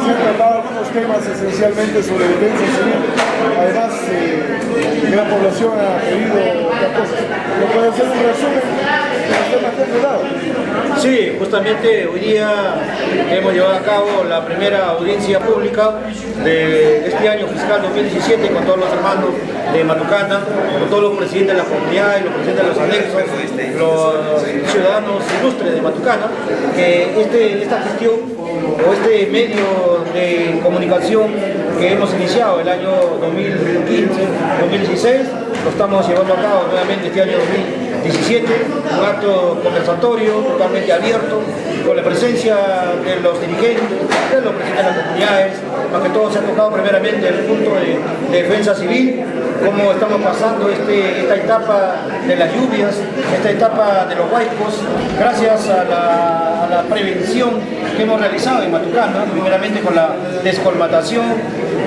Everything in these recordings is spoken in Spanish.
Se han tratado algunos temas esencialmente sobre defensa civil. Además, la población ha pedido otras cosas. ¿No puede hacer un resumen de los temas que han tratado? Sí, justamente hoy día hemos llevado a cabo la primera audiencia pública de este año fiscal 2017 con todos los hermanos de Matucana, con todos los presidentes de la comunidad y los presidentes de los anexos, los ciudadanos ilustres de Matucana, que esta gestión o este medio de comunicación que hemos iniciado el año 2015-2016, lo estamos llevando a cabo nuevamente este año 2017, un acto conversatorio totalmente abierto, con la presencia de los dirigentes, de los presidentes de las comunidades, más que todo se ha tocado primeramente el punto de defensa civil, cómo estamos pasando esta etapa de las lluvias, esta etapa de los huaicos, gracias a la prevención que hemos realizado en Matucana, primeramente con la descolmatación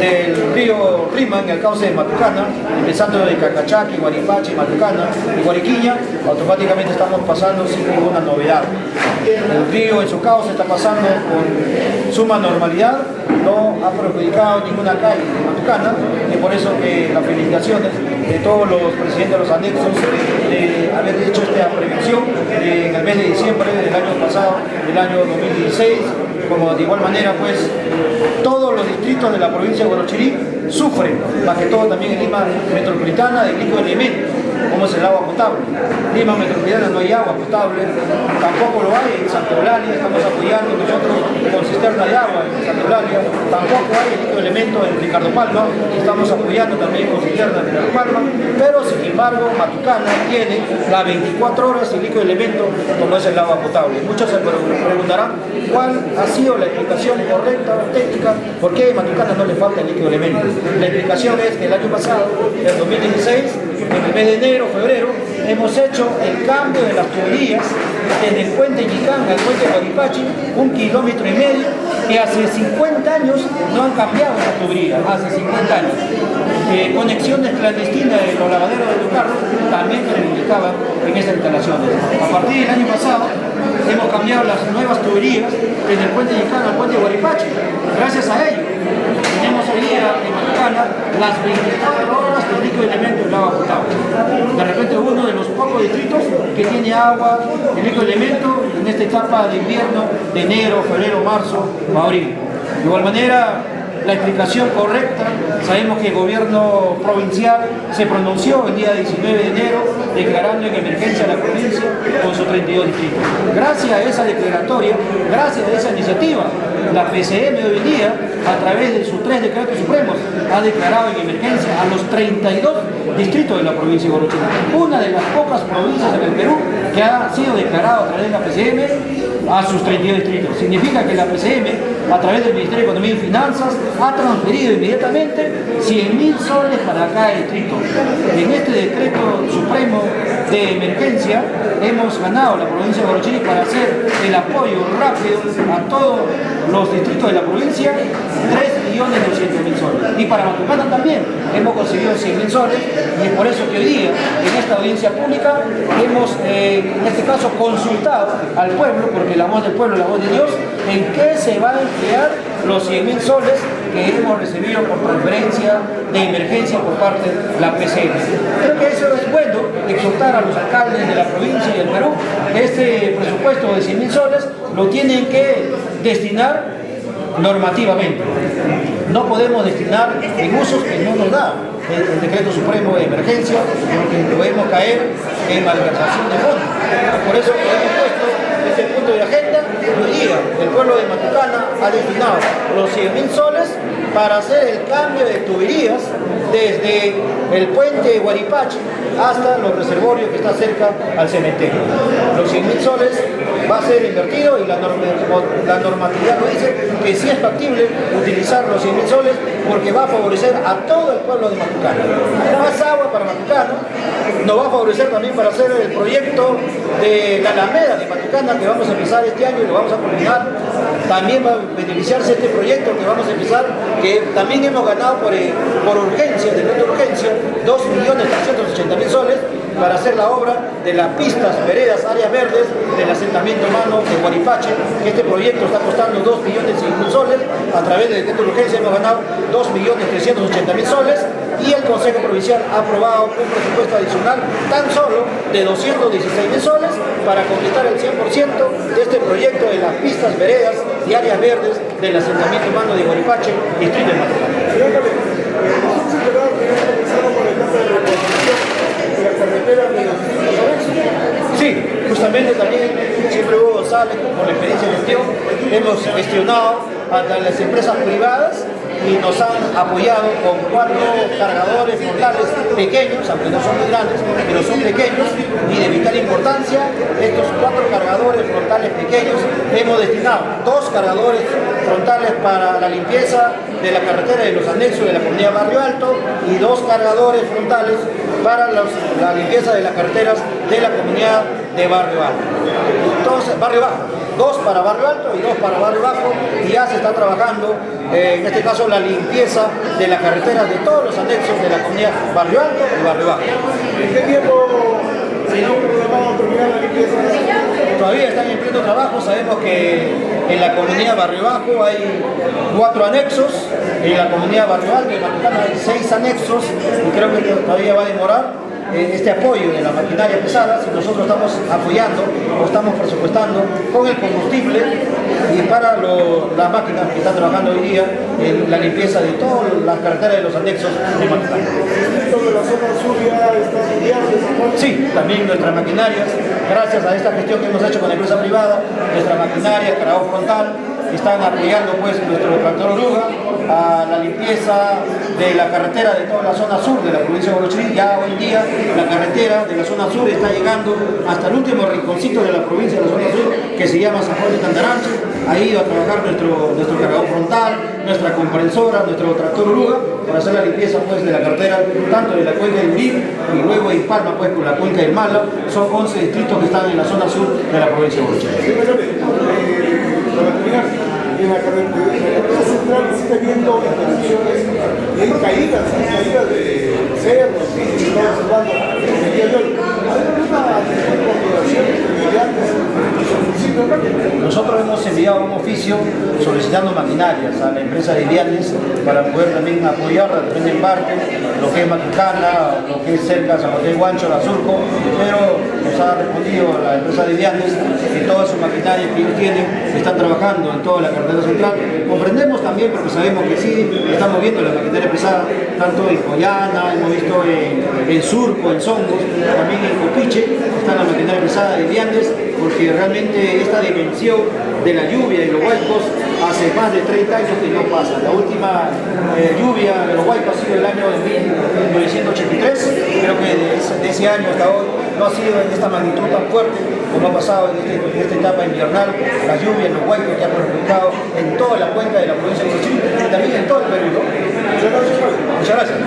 del río Rima en el cauce de Matucana, empezando de Cacachaqui, Guaripache, Matucana y Guariquiña, automáticamente estamos pasando sin ninguna novedad. El río en su cauce está pasando con suma normalidad, no ha perjudicado ninguna calle de Matucana, y por eso que las felicitaciones de todos los presidentes de los anexos de haber hecho esta prevención en el mes de diciembre del año pasado, del año 2016, como de igual manera pues todos los distritos de la provincia de Huarochirí sufren, más que todo también en Lima metropolitana, del líquido elemento, como es el agua potable. Lima metropolitana no hay agua potable, tampoco lo hay en Santa Eulalia, estamos apoyando nosotros con cisterna de agua en Santa Eulalia, tampoco hay el líquido elemento en Ricardo Palma, estamos apoyando también con cisterna de Ricardo Palma, pero sin embargo Matucana tiene las 24 horas el líquido elemento como es el agua potable. Muchos se preguntarán cuál ha sido la explicación correcta, auténtica, por qué a Matucana no le falta el líquido elemento. La explicación es que el año pasado, en 2016, en el mes de enero, febrero, hemos hecho el cambio de las tuberías desde el puente Yicán al puente Guaripache, 1,5 kilómetros, que hace 50 años no han cambiado esas tuberías, hace 50 años. Conexiones clandestinas de los lavaderos de los carros también se reivindicaban en esas instalaciones. A partir del año pasado hemos cambiado las nuevas tuberías desde el puente Yicán al puente Guaripache. Gracias a ello tenemos hoy día en Matucana las 24 horas de líquido elemento del agua potable. De repente uno de los pocos distritos que tiene agua de líquido elemento en esta etapa de invierno de enero, febrero, marzo o abril. De igual manera, la explicación correcta, sabemos que el gobierno provincial se pronunció el día 19 de enero declarando en emergencia la provincia con sus 32 distritos. Gracias a esa declaratoria, gracias a esa iniciativa, la PCM hoy en día, a través de sus 3 decretos supremos, ha declarado en emergencia a los 32 distritos de la provincia de Huarochirí, una de las pocas provincias en el Perú que ha sido declarado a través de la PCM a sus 32 distritos. Significa que la PCM, a través del Ministerio de Economía y Finanzas, ha transferido inmediatamente 100.000 soles para cada distrito. En este decreto supremo de emergencia hemos ganado la provincia de Huarochirí para hacer el apoyo rápido a todos los distritos de la provincia, 3.200.000 soles. Y para Matucana también hemos conseguido 100.000 soles, y es por eso que hoy día en esta audiencia pública hemos en este caso consultado al pueblo, porque la voz del pueblo es la voz de Dios, en qué se van a emplear los 100.000 soles que hemos recibido por transferencia de emergencia por parte de la PCM. Creo que eso es bueno, exhortar a los alcaldes de la provincia y del Perú que este presupuesto de 100.000 soles lo tienen que destinar normativamente. No podemos destinar en usos que no nos da el decreto supremo de emergencia, porque podemos caer en malversación de fondos. Por eso que hemos puesto este punto de agenda. Hoy día el pueblo de Matucana ha destinado los 100.000 soles para hacer el cambio de tuberías desde el puente Guaripache hasta los reservorios que está cerca al cementerio. Los 100.000 soles va a ser invertido, y la normatividad lo dice, que sí es factible utilizar los 100.000 soles, porque va a favorecer a todo el pueblo de Matucana. Más agua para Matucana, nos va a favorecer también para hacer el proyecto de la Alameda de Matucana, que vamos a empezar este año y lo vamos a culminar. También va a beneficiarse este proyecto que vamos a empezar, que también hemos ganado por urgencia, de urgencia, 2.380.000 soles, para hacer la obra de las pistas, veredas, áreas verdes del asentamiento humano de Guaripache, que este proyecto está costando 2.100.000 soles. A través del decreto de urgencia hemos ganado 2.380.000 soles y el Consejo Provincial ha aprobado un presupuesto adicional tan solo de 216.000 soles para completar el 100% de este proyecto de las pistas, veredas y áreas verdes del asentamiento humano de Guaripache, distrito de Matucana. Señor alcalde, nosotros en verdad hemos comenzado con la etapa de reconstrucción de la carretera de los distritos anexos. Sí, justamente también siempre Hugo González, por la experiencia de gestión, hemos gestionado ante las empresas privadas y nos han apoyado con 4 cargadores frontales pequeños, aunque no son muy grandes, pero son pequeños y de vital importancia. Estos 4 cargadores frontales pequeños hemos destinado 2 cargadores frontales para la limpieza de la carretera de los anexos de la comunidad Barrio Alto y 2 cargadores frontales para la limpieza de las carreteras de la comunidad de Barrio Alto. Entonces, Barrio Bajo. 2 para Barrio Alto y 2 para Barrio Bajo, y ya se está trabajando, en este caso, la limpieza de las carreteras de todos los anexos de la comunidad Barrio Alto y Barrio Bajo. ¿En qué tiempo se ha programado terminar la limpieza? Todavía están en pleno trabajo. Sabemos que en la comunidad Barrio Bajo hay 4 anexos, en la comunidad Barrio Alto y Matucana hay 6 anexos, y creo que todavía va a demorar este apoyo de la maquinaria pesada. Si nosotros estamos apoyando o estamos presupuestando con el combustible y para las máquinas que están trabajando hoy día en la limpieza de todas las carreteras de los anexos de Matucana. ¿El distrito de la zona sur ya está estudiando? Sí, también nuestras maquinarias, gracias a esta gestión que hemos hecho con la empresa privada, nuestra maquinaria, cargador frontal, están apoyando pues nuestro tractor oruga a la limpieza de la carretera de toda la zona sur de la provincia de Orochirí. Ya hoy día la carretera de la zona sur está llegando hasta el último rinconcito de la provincia de la zona sur, que se llama San Juan de Candaranche. Ha ido a trabajar nuestro cargador frontal, nuestra comprensora, nuestro tractor oruga, para hacer la limpieza pues de la carretera, tanto de la cuenca del Urín y luego en Palma pues por la cuenca del Mala. Son 11 distritos que están en la zona sur de la provincia de Orochirí. Para terminar, en la carretera central sigue habiendo interrupciones y hay caídas de cerros y estamos observando el día de hoy. ¿Hay alguna coordinación entre vigilantes y su municipio? Nosotros hemos enviado un oficio solicitando maquinarias a la empresa de Viales para poder también apoyar de repente en parte lo que es Matucana, lo que es cerca San José de Huancho, la Surco, pero nos ha respondido la empresa de Viales que todas sus maquinarias que ellos tienen están trabajando en toda la carretera central. Comprendemos también, porque sabemos que sí, estamos viendo la maquinaria pesada, tanto en Coyana, hemos visto en Surco, en Songos, también en Copiche, está la maquinaria pesada de Viandes, porque realmente esta dimensión de la lluvia y los huaicos hace más de 30 años que no pasa. La última lluvia de los huaicos ha sido el año 1983, creo que de ese año hasta hoy no ha sido en esta magnitud tan fuerte como ha pasado en esta etapa invernal. La lluvia, los huaicos que ha perjudicado en toda la cuenca de la provincia de Orochirí y también en todo el Perú, ¿no? Muchas gracias. Muchas gracias.